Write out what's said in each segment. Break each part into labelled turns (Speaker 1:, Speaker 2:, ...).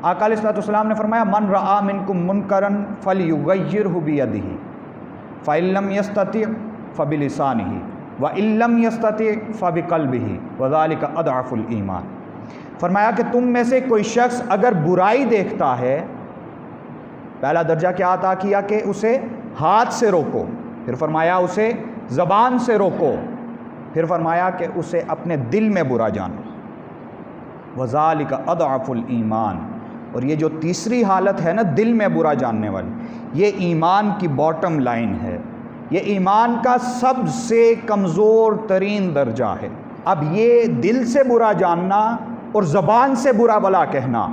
Speaker 1: آقا علیہ الصلوۃ والسلام نے فرمایا من رآ منکم منکرا فلیغیرہ بیدہ فإن لم یستطع فبلسانہ وإن لم یستطع فبقلبہ وذلک اضعف الایمان۔ فرمایا کہ تم میں سے کوئی شخص اگر برائی دیکھتا ہے، پہلا درجہ کیا عطا کیا کہ اسے ہاتھ سے روکو، پھر فرمایا اسے زبان سے روکو، پھر فرمایا کہ اسے اپنے دل میں برا جانو، وذالک اضعف الایمان۔ اور یہ جو تیسری حالت ہے نا دل میں برا جاننے والی، یہ ایمان کی باٹم لائن ہے، یہ ایمان کا سب سے کمزور ترین درجہ ہے۔ اب یہ دل سے برا جاننا اور زبان سے برا بلا کہنا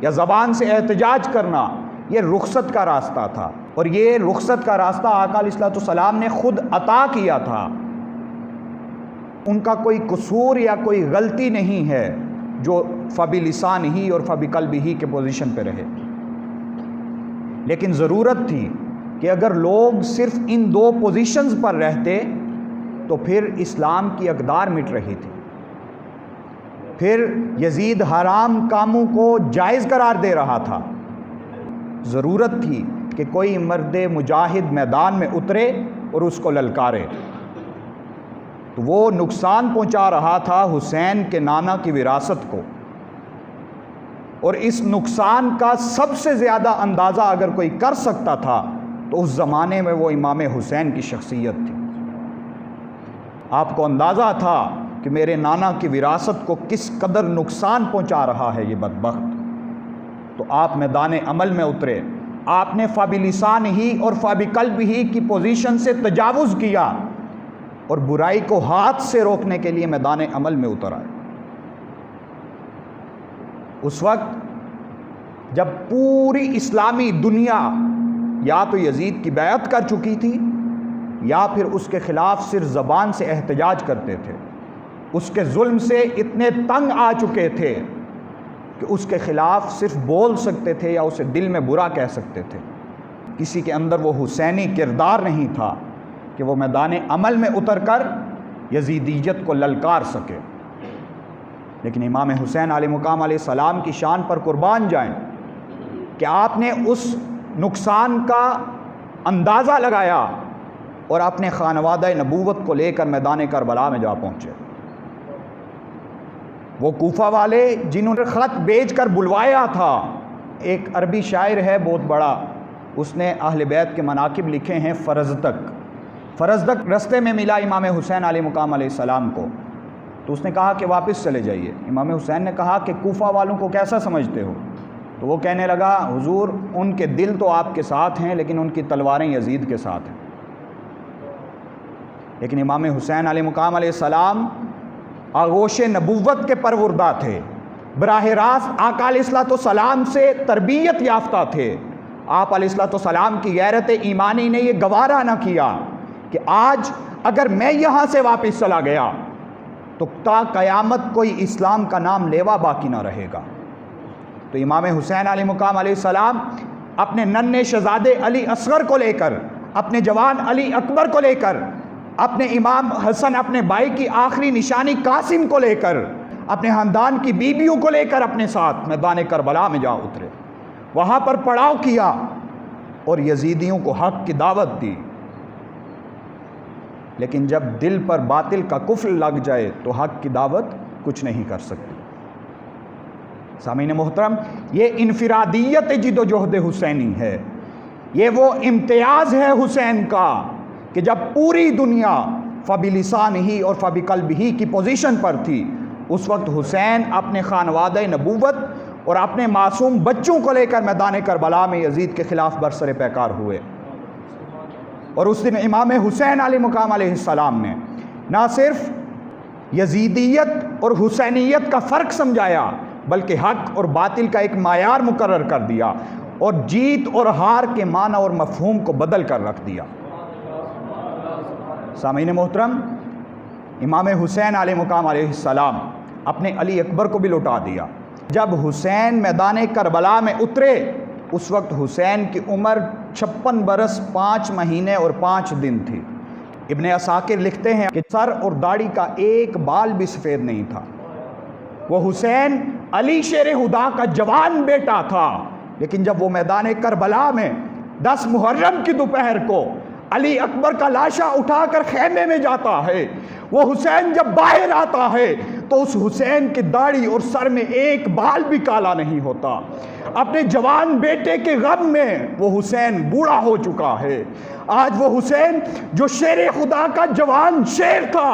Speaker 1: یا زبان سے احتجاج کرنا، یہ رخصت کا راستہ تھا، اور یہ رخصت کا راستہ آقا علیہ الصلوۃ والسلام نے خود عطا کیا تھا، ان کا کوئی قصور یا کوئی غلطی نہیں ہے جو فبلسانہ اور فبقلبہ کے پوزیشن پہ رہے۔ لیکن ضرورت تھی کہ اگر لوگ صرف ان دو پوزیشنز پر رہتے تو پھر اسلام کی اقدار مٹ رہی تھی، پھر یزید حرام کاموں کو جائز قرار دے رہا تھا۔ ضرورت تھی کہ کوئی مرد مجاہد میدان میں اترے اور اس کو للکارے، تو وہ نقصان پہنچا رہا تھا حسین کے نانا کی وراثت کو، اور اس نقصان کا سب سے زیادہ اندازہ اگر کوئی کر سکتا تھا تو اس زمانے میں وہ امام حسین کی شخصیت تھی۔ آپ کو اندازہ تھا کہ میرے نانا کی وراثت کو کس قدر نقصان پہنچا رہا ہے یہ بدبخت، تو آپ میدان عمل میں اترے، آپ نے فبلسانہ اور فبقلبہ کی پوزیشن سے تجاوز کیا اور برائی کو ہاتھ سے روکنے کے لیے میدان عمل میں اتر آئے۔ اس وقت جب پوری اسلامی دنیا یا تو یزید کی بیعت کر چکی تھی یا پھر اس کے خلاف صرف زبان سے احتجاج کرتے تھے، اس کے ظلم سے اتنے تنگ آ چکے تھے کہ اس کے خلاف صرف بول سکتے تھے یا اسے دل میں برا کہہ سکتے تھے، کسی کے اندر وہ حسینی کردار نہیں تھا کہ وہ میدان عمل میں اتر کر یزیدیت کو للکار سکے۔ لیکن امام حسین علیہ مقام علیہ السلام کی شان پر قربان جائیں کہ آپ نے اس نقصان کا اندازہ لگایا اور اپنے خانوادہ نبوت کو لے کر میدان کربلا میں جا پہنچے۔ وہ کوفہ والے جنہوں نے خط بھیج کر بلوایا تھا، ایک عربی شاعر ہے بہت بڑا، اس نے اہل بیت کے مناقب لکھے ہیں۔ فرزدق رستے میں ملا امام حسین علیہ مقام علیہ السلام کو، تو اس نے کہا کہ واپس چلے جائیے۔ امام حسین نے کہا کہ کوفہ والوں کو کیسا سمجھتے ہو؟ تو وہ کہنے لگا حضور ان کے دل تو آپ کے ساتھ ہیں لیکن ان کی تلواریں یزید کے ساتھ ہیں۔ لیکن امام حسین علیہ مقام علیہ السلام آغوش نبوت کے پروردہ تھے، براہ راست آقا علیہ الصلوۃ والسلام سے تربیت یافتہ تھے۔ آپ علیہ الصلوۃ والسلام کی غیرت ایمانی نے یہ گوارا نہ کیا کہ آج اگر میں یہاں سے واپس چلا گیا تو تا قیامت کوئی اسلام کا نام لیوا باقی نہ رہے گا۔ تو امام حسین علیہ مقام علیہ السلام اپنے ننھے شہزادے علی اصغر کو لے کر، اپنے جوان علی اکبر کو لے کر، اپنے امام حسن اپنے بھائی کی آخری نشانی قاسم کو لے کر، اپنے خاندان کی بیویوں کو لے کر اپنے ساتھ میدان کربلا میں جا اترے، وہاں پر پڑاؤ کیا اور یزیدیوں کو حق کی دعوت دی۔ لیکن جب دل پر باطل کا کفر لگ جائے تو حق کی دعوت کچھ نہیں کر سکتی۔ سامعین محترم، یہ انفرادیت جد و جہد حسینی ہے، یہ وہ امتیاز ہے حسین کا کہ جب پوری دنیا فبلسانہ اور فبقلبہ کی پوزیشن پر تھی، اس وقت حسین اپنے خانوادہ نبوت اور اپنے معصوم بچوں کو لے کر میدان کربلا میں یزید کے خلاف برسر پیکار ہوئے۔ اور اس دن امام حسین علیہ مقام علیہ السلام نے نہ صرف یزیدیت اور حسینیت کا فرق سمجھایا بلکہ حق اور باطل کا ایک معیار مقرر کر دیا اور جیت اور ہار کے معنی اور مفہوم کو بدل کر رکھ دیا۔ سامعین محترم، امام حسین علیہ مقام علیہ السلام اپنے علی اکبر کو بھی لوٹا دیا۔ جب حسین میدان کربلا میں اترے اس وقت حسین کی عمر 56 برس 5 مہینے اور 5 دن تھی۔ ابن عساکر لکھتے ہیں کہ سر اور داڑھی کا ایک بال بھی سفید نہیں تھا۔ وہ حسین علی شیر خدا کا جوان بیٹا تھا، لیکن جب وہ میدان کربلا میں 10 محرم کی دوپہر کو علی اکبر کا لاشا اٹھا کر خیمے میں جاتا ہے، وہ حسین جب باہر آتا ہے تو اس حسین کی داڑھی اور سر میں ایک بال بھی کالا نہیں ہوتا۔ اپنے جوان بیٹے کے غم میں وہ حسین بوڑھا ہو چکا ہے۔ آج وہ حسین جو شیر خدا کا جوان شیر تھا،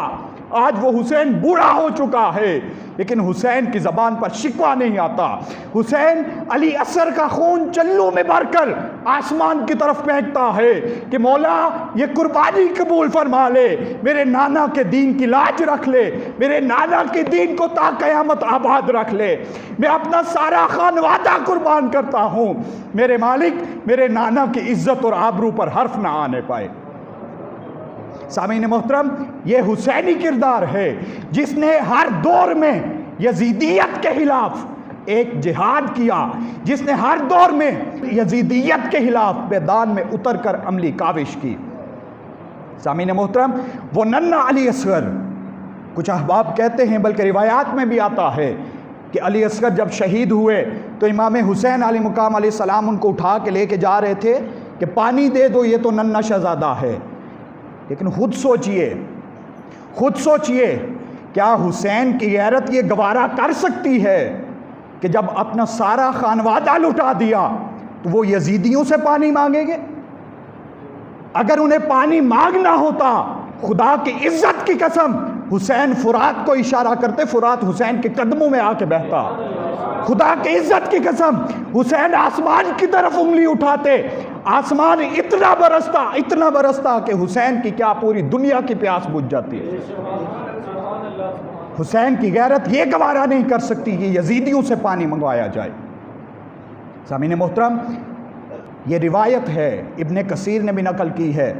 Speaker 1: آج وہ حسین بوڑھا ہو چکا ہے، لیکن حسین کی زبان پر شکوہ نہیں آتا۔ حسین علی اصغر کا خون چلو میں بھر کر آسمان کی طرف پھینکتا ہے کہ مولا یہ قربانی قبول فرما لے، میرے نانا کے دین کی لاج رکھ لے، میرے نانا کے دین کو تا قیامت آباد رکھ لے، میں اپنا سارا خانوادہ قربان کرتا ہوں، میرے مالک میرے نانا کی عزت اور آبرو پر حرف نہ آنے پائے۔ سامعین محترم، یہ حسینی کردار ہے جس نے ہر دور میں یزیدیت کے خلاف ایک جہاد کیا، جس نے ہر دور میں یزیدیت کے خلاف میدان میں اتر کر عملی کاوش کی۔ سامعین محترم، وہ ننھا علی اصغر، کچھ احباب کہتے ہیں بلکہ روایات میں بھی آتا ہے کہ علی اصغر جب شہید ہوئے تو امام حسین علیہ مقام علیہ السلام ان کو اٹھا کے لے کے جا رہے تھے کہ پانی دے دو، یہ تو ننھا شہزادہ ہے۔ لیکن خود سوچئے کیا حسین کی غیرت یہ گوارا کر سکتی ہے کہ جب اپنا سارا خانوادہ لٹا دیا تو وہ یزیدیوں سے پانی مانگیں گے؟ اگر انہیں پانی مانگنا ہوتا، خدا کی عزت کی قسم حسین فرات کو اشارہ کرتے، فرات حسین کے قدموں میں آ کے بہتا۔ خدا کی عزت کی قسم حسین آسمان کی طرف انگلی اٹھاتے، آسمان اتنا برستا کہ حسین کی کیا پوری دنیا کی پیاس بجھ جاتی ہے۔ حسین کی غیرت یہ گوارا نہیں کر سکتی کہ یزیدیوں سے پانی منگوایا جائے۔ سامعین محترم، یہ روایت ہے، ابن کثیر نے بھی نقل کی ہے،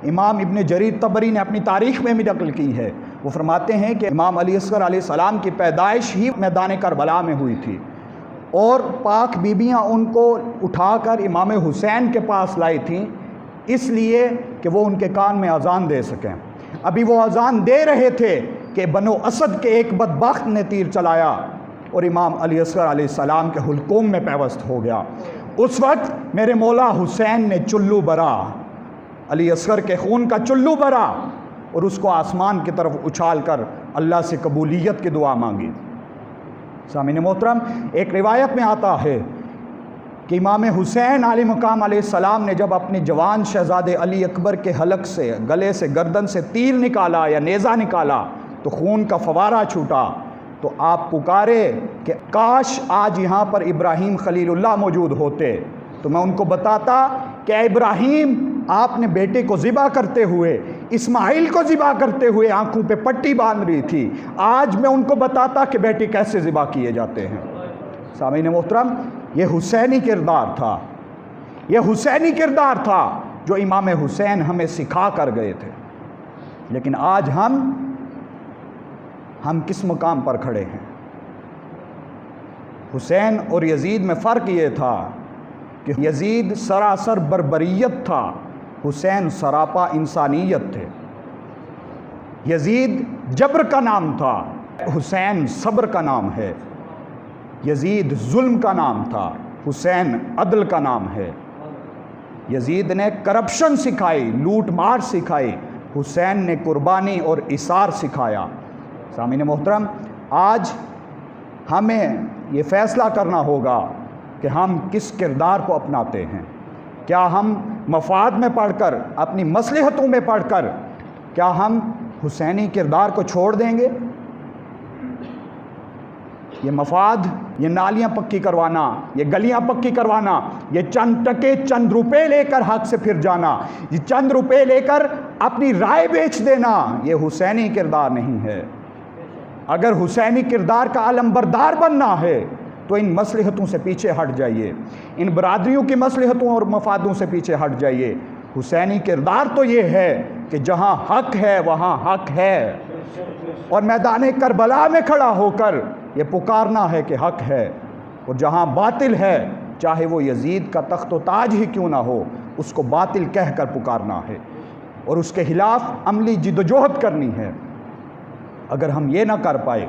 Speaker 1: امام ابن جریر طبری نے اپنی تاریخ میں بھی نقل کی ہے۔ وہ فرماتے ہیں کہ امام علی اصغر علیہ السلام کی پیدائش ہی میدان کربلا میں ہوئی تھی، اور پاک بیبیاں ان کو اٹھا کر امام حسین کے پاس لائی تھیں، اس لیے کہ وہ ان کے کان میں اذان دے سکیں۔ ابھی وہ اذان دے رہے تھے کہ بنو اسد کے ایک بدبخت نے تیر چلایا اور امام علی اصغر علیہ السلام کے حلقوم میں پیوست ہو گیا۔ اس وقت میرے مولا حسین نے چلو برا، علی اصغر کے خون کا چلو برا، اور اس کو آسمان کی طرف اچھال کر اللہ سے قبولیت کی دعا مانگی۔ سامعین محترم، ایک روایت میں آتا ہے کہ امام حسین علیہ مقام علیہ السلام نے جب اپنے جوان شہزادے علی اکبر کے حلق سے، گلے سے، گردن سے تیر نکالا یا نیزہ نکالا تو خون کا فوارہ چھوٹا، تو آپ پکارے کہ کاش آج یہاں پر ابراہیم خلیل اللہ موجود ہوتے تو میں ان کو بتاتا کہ اے ابراہیم، آپ نے بیٹے کو ذبح کرتے ہوئے، اسماعیل کو ذبح کرتے ہوئے آنکھوں پہ پٹی باندھ رہی تھی، آج میں ان کو بتاتا کہ بیٹے کیسے ذبح کیے جاتے ہیں۔ سامعین محترم، یہ حسینی کردار تھا جو امام حسین ہمیں سکھا کر گئے تھے۔ لیکن آج ہم کس مقام پر کھڑے ہیں؟ حسین اور یزید میں فرق یہ تھا کہ یزید سراسر بربریت تھا، حسین سراپا انسانیت تھے۔ یزید جبر کا نام تھا، حسین صبر کا نام ہے۔ یزید ظلم کا نام تھا، حسین عدل کا نام ہے۔ یزید نے کرپشن سکھائی، لوٹ مار سکھائی، حسین نے قربانی اور اثار سکھایا۔ سامعین محترم، آج ہمیں یہ فیصلہ کرنا ہوگا کہ ہم کس کردار کو اپناتے ہیں۔ کیا ہم مفاد میں پڑھ کر، اپنی مصلحتوں میں پڑھ کر، کیا ہم حسینی کردار کو چھوڑ دیں گے؟ یہ مفاد، یہ نالیاں پکی کروانا، یہ گلیاں پکی کروانا، یہ چند ٹکے، چند روپے لے کر حق سے پھر جانا، یہ چند روپے لے کر اپنی رائے بیچ دینا، یہ حسینی کردار نہیں ہے۔ اگر حسینی کردار کا علمبردار بننا ہے تو ان مصلحتوں سے پیچھے ہٹ جائیے، ان برادریوں کی مصلحتوں اور مفادوں سے پیچھے ہٹ جائیے۔ حسینی کردار تو یہ ہے کہ جہاں حق ہے وہاں حق ہے، اور میدان کربلا میں کھڑا ہو کر یہ پکارنا ہے کہ حق ہے، اور جہاں باطل ہے، چاہے وہ یزید کا تخت و تاج ہی کیوں نہ ہو، اس کو باطل کہہ کر پکارنا ہے اور اس کے خلاف عملی جدوجہد کرنی ہے۔ اگر ہم یہ نہ کر پائے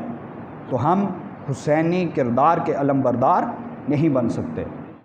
Speaker 1: تو ہم حسینی کردار کے علم بردار نہیں بن سکتے۔